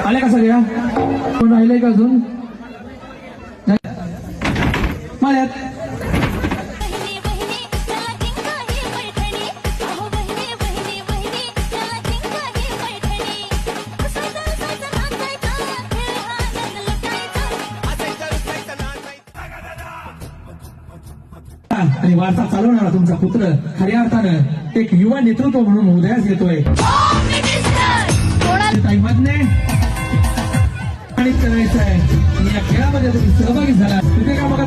आल्या का सगळ्या? कोण राहिलंय का अजून? माळ्यात आणि वार्ता चालवणारा तुमचा पुत्र खऱ्या अर्थानं एक युवा नेतृत्व म्हणून उदयास येतोय. आणि करायचं आहे या खेळामध्ये तुम्ही सहभागी झाला. कुठे का बघा